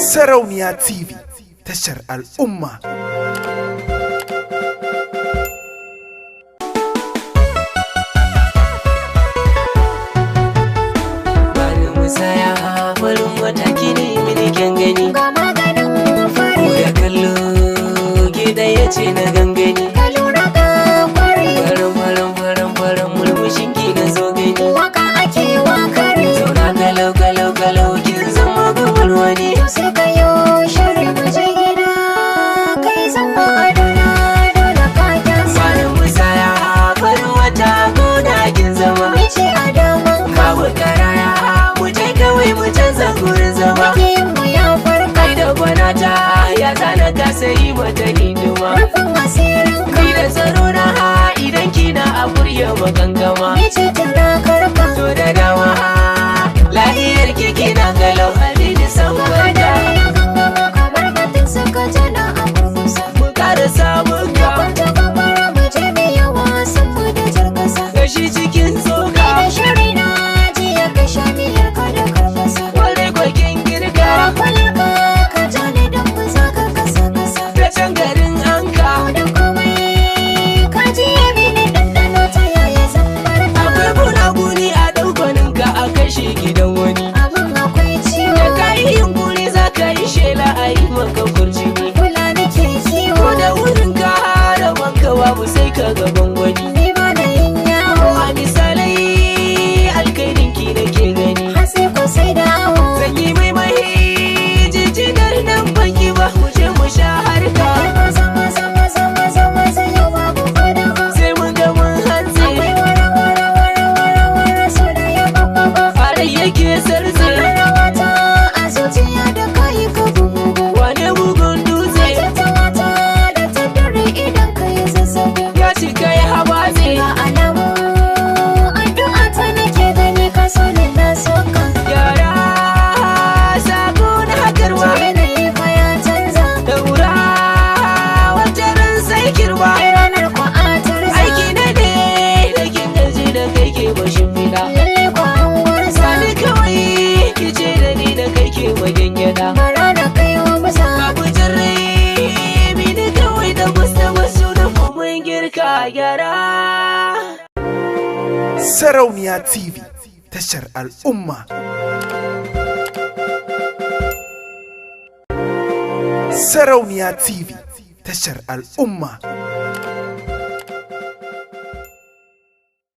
Sarauniya TV, tashar al'umma. Bani musaya farin mataki ne milikin gani. Ga maganin fari Da kallo gida ya ce na gangani. ka lura ga fari Faran mulmushin ki na zo gani. waka ake wa kare Zauna kalau kin zama gabar wani. to sai ka yo shari mu je gida kai zama adona dole ka kyasa Bani musaya farin wata gona kin zama. mace a daman ka Babu karaya mu je kawai mu canza gurin zama. makiyin mu ya farka Kai da gwanata ya zana ka sayi mata hidima. rufin asirin ka Kai da tsaro na idan kina a burya magangama. mace tana karka To da dama lahiyar ki kina galau halin san barka. ya gangama kamar batin suka jana a kurkusa Mu kara samun ka kwanta gabara mu je mu yi wasan mu da jirgasa gashi cikin tsoka. da shari na jiya ka sha miyar ka da karfasa Wale kwakin girka kwalarka ka ja ni don mu zaka kasa kasa da can garin anka. da komai ka ji ya bi ni ɗanɗano ta yaya zan barka Akwai gunaguni a ɗaukanin ka a kashe gidan wani. abin akwai ciwo Da ka yi yunkuri za ka yi shela a yi maka kurjini. kula nake kiwo Ko da wurin ka da wanka babu sai ka gaban wani. ni ba da yin yawo A misalai alkairin ki da ke gani. har sai ko sai da awo Zan yi mai jijinar nan banki ba mu je mu sha harka. maza maza maza maza maza yau babu fada ba Sai mun ga mun hantsi akwai wara wara wara wara wara so da ya babba ba fara yake sarze. rawata a zuciya da kayi ka bugu Wane bugun dutse ta mata da ta dare idan ka yi zazzabi ya cika ya habatse. ga alamu addu'a ta nake gani ka so ni na soka Yara sako na hakarwa yanayi fa ya canza da wura wata ran sai kirwa. ranar kwa a tarza Aiki na ne da kin gaji da kai ke bashin fila. lalle kwa an gwarza Sani kawai ki ce da ni da kai ke wajen gyada. bara da kai wa musa Babu jirre mini kawai da gusta wasu da mun girka gyara. Sarauniya TV, tashar al'umma. Sarauniya TV, tashar al'umma.